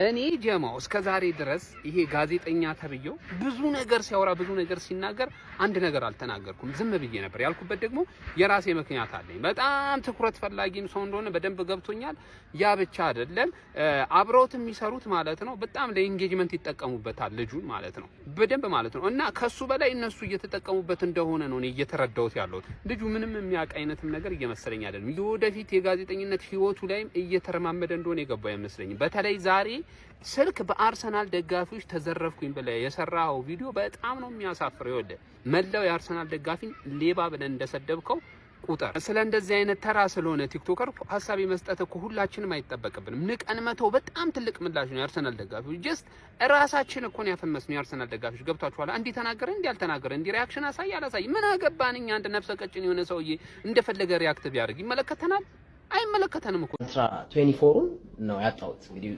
እኔ ጀማው እስከዛሬ ድረስ ይሄ ጋዜጠኛ ተብየው ብዙ ነገር ሲያወራ ብዙ ነገር ሲናገር አንድ ነገር አልተናገርኩም፣ ዝም ብዬ ነበር። ያልኩበት ደግሞ የራሴ ምክንያት አለኝ። በጣም ትኩረት ፈላጊም ሰው እንደሆነ በደንብ ገብቶኛል። ያ ብቻ አይደለም፣ አብረውት የሚሰሩት ማለት ነው በጣም ለኢንጌጅመንት ይጠቀሙበታል ልጁን ማለት ነው በደንብ ማለት ነው። እና ከሱ በላይ እነሱ እየተጠቀሙበት እንደሆነ ነው እኔ እየተረዳሁት ያለሁት። ልጁ ምንም የሚያውቅ አይነትም ነገር እየመሰለኝ አይደለም። የወደፊት የጋዜጠኝነት ህይወቱ ላይም እየተረማመደ እንደሆነ የገባው አይመስለኝም። በተለይ ዛሬ ስልክ በአርሰናል ደጋፊዎች ተዘረፍኩኝ ብለ የሰራው ቪዲዮ በጣም ነው የሚያሳፍረው። ይወደ መላው የአርሰናል ደጋፊን ሌባ ብለን እንደሰደብከው ቁጥር ስለ እንደዚህ አይነት ተራ ስለሆነ ቲክቶከር ሐሳብ መስጠት እኮ ሁላችንም አይተበቀብንም። ንቀን መተው በጣም ትልቅ ምላሽ ነው። የአርሰናል ደጋፊዎች ጀስት ራሳችን እኮ ነው ያፈመስነው። የአርሰናል ደጋፊዎች ገብታችኋል። እንዲ ተናገረ እንዲ ያልተናገረ እንዲ ሪአክሽን አሳይ አላሳይ ምን አገባን እኛ። አንድ ነፍሰ ቀጭን የሆነ ሰውዬ እንደፈለገ ሪአክት ቢያደርግ ይመለከተናል? አይመለከተንም እኮ። 24ን ነው ያጣሁት። እንግዲህ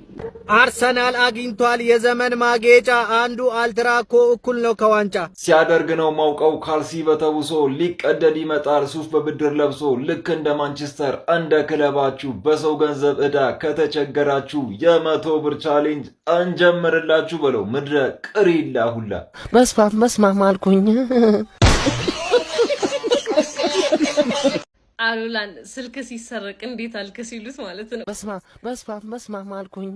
አርሰናል አግኝቷል የዘመን ማጌጫ። አንዱ አልትራኮ እኩል ነው ከዋንጫ ሲያደርግ ነው ማውቀው። ካልሲ በተውሶ ሊቀደድ ይመጣል ሱፍ በብድር ለብሶ። ልክ እንደ ማንቸስተር እንደ ክለባችሁ በሰው ገንዘብ ዕዳ ከተቸገራችሁ የ100 ብር ቻሌንጅ እንጀምርላችሁ በለው። ምድረ ቅሪላ ሁላ በስፋት መስማም አልኩኝ። አሉላን ስልክ ሲሰረቅ እንዴት አልክ ሲሉት ማለት ነው። በስፋት መስማም አልኩኝ።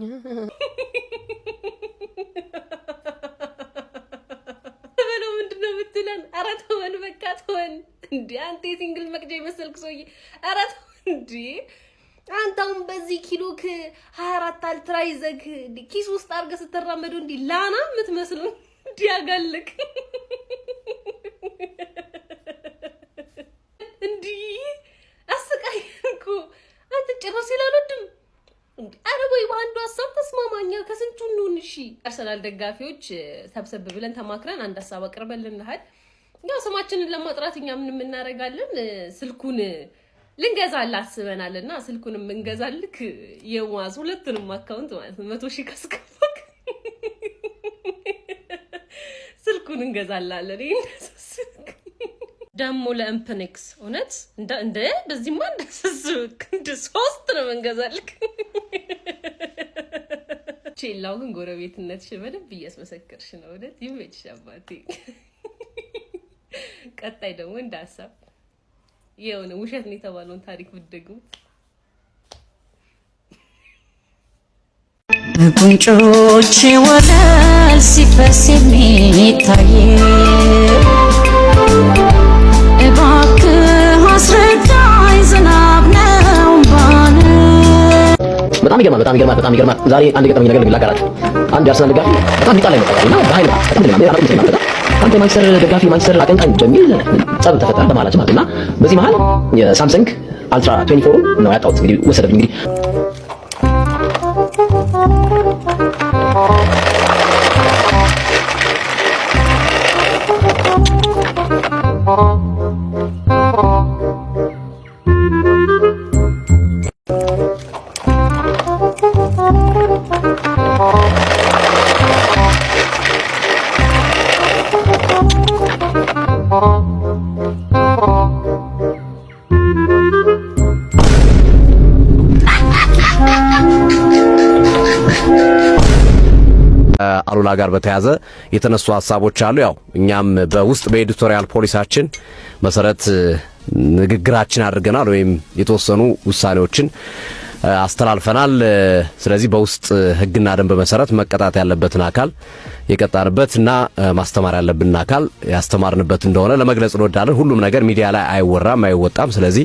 በለው ምንድነው የምትለን? ኧረ ተወን በቃ ተወን። እንዴ አንተ ሲንግል መቅጃ የመሰልክ ሰውዬ፣ ኧረ ተወን እንዴ አንተ አሁን በዚህ ኪሎክ 24 አልትራ ይዘህ ኪስ ውስጥ አድርገህ ስትራመዱ እንዴ ላና የምትመስለው እንዴ ያጋልክ እንዴ አስቃይኩ አንተ ጭራሽ ይላልወድም እንዴ አረበይ ባንዱ ሐሳብ ተስማማኛ ከስንቱ ነው። እሺ አርሰናል ደጋፊዎች ሰብሰብ ብለን ተማክረን አንድ ሐሳብ አቅርበልንሃል። ያው ስማችንን ለማጥራት እኛ ምን እናደርጋለን? ስልኩን ልንገዛልህ አስበናልና ስልኩንም እንገዛልክ የዋዝ ሁለቱንም አካውንት ማለት ነው 100 ሺህ ካስከፈክ ስልኩን እንገዛላለን። ይሄን ደሞ ለኢምፕኔክስ እውነት እንደ በዚህማ እንደሰስክ እንደ 3 ነው መንገዛልክ። ቼላው ግን ጎረቤትነትሽ በደንብ እያስመሰከርሽ ነው። እውነት ይመችሽ አባቴ። ቀጣይ ደግሞ እንዳሳብ የሆነ ውሸት ነው የተባለውን ታሪክ ብትደግሙት። ጉንጮቼ ወለል ሲፈስ የሚታይ በጣም ይገርማል። ዛሬ አንድ ገጠመኝ ነገር ልጋራችሁ። አንድ የአርሰናል ደጋፊ በጣም ይጣላ ይመጣልና በኃይል አንተ ማንቸስተር ደጋፊ ማንቸስተር አቀንቃኝ በሚል ጸብ ተፈጠረ በማለት ማለትና በዚህ መሃል የሳምሰንግ አልትራ 24 ነው ያጣሁት። እንግዲህ ወሰደብኝ። እንግዲህ አሉላ ጋር በተያዘ የተነሱ ሐሳቦች አሉ። ያው እኛም በውስጥ በኤዲቶሪያል ፖሊሳችን መሰረት ንግግራችን አድርገናል ወይም የተወሰኑ ውሳኔዎችን አስተላልፈናል። ስለዚህ በውስጥ ህግና ደንብ መሰረት መቀጣት ያለበትን አካል የቀጣንበትና ማስተማር ያለብንን አካል ያስተማርንበት እንደሆነ ለመግለጽ እንወዳለን። ሁሉም ነገር ሚዲያ ላይ አይወራም አይወጣም። ስለዚህ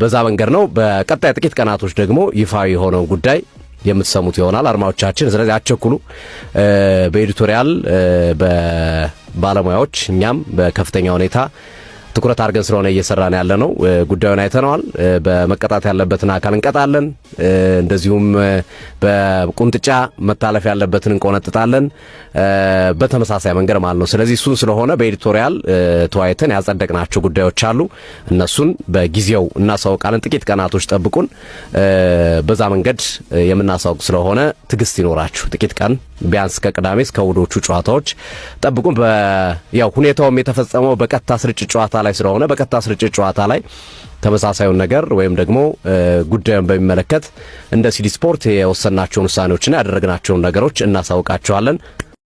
በዛ መንገድ ነው። በቀጣይ ጥቂት ቀናቶች ደግሞ ይፋዊ የሆነው ጉዳይ የምትሰሙት ይሆናል አድማጮቻችን። ስለዚህ አትቸኩሉ። በኤዲቶሪያል በባለሙያዎች እኛም በከፍተኛ ሁኔታ ትኩረት አድርገን ስለሆነ እየሰራን ያለ ነው። ጉዳዩን አይተነዋል። በመቀጣት ያለበትን አካል እንቀጣለን። እንደዚሁም በቁንጥጫ መታለፍ ያለበትን እንቆነጥጣለን በተመሳሳይ መንገድ ማለት ነው። ስለዚህ እሱን ስለሆነ በኤዲቶሪያል ተወያይተን ያጸደቅናቸው ጉዳዮች አሉ። እነሱን በጊዜው እናሳውቃለን። ጥቂት ቀናቶች ጠብቁን። በዛ መንገድ የምናሳውቅ ስለሆነ ትግስት ይኖራችሁ። ጥቂት ቀን ቢያንስ ከቅዳሜ እስከ እሑዶቹ ጨዋታዎች ጠብቁን። ያው ሁኔታውም የተፈጸመው በቀጥታ ስርጭት ጨዋታ ላይ ስለሆነ በቀጥታ ስርጭት ጨዋታ ላይ ተመሳሳዩን ነገር ወይም ደግሞ ጉዳዩን በሚመለከት እንደ ሲዲ ስፖርት የወሰናቸውን ውሳኔዎችና ያደረግናቸውን ነገሮች እናሳውቃቸዋለን።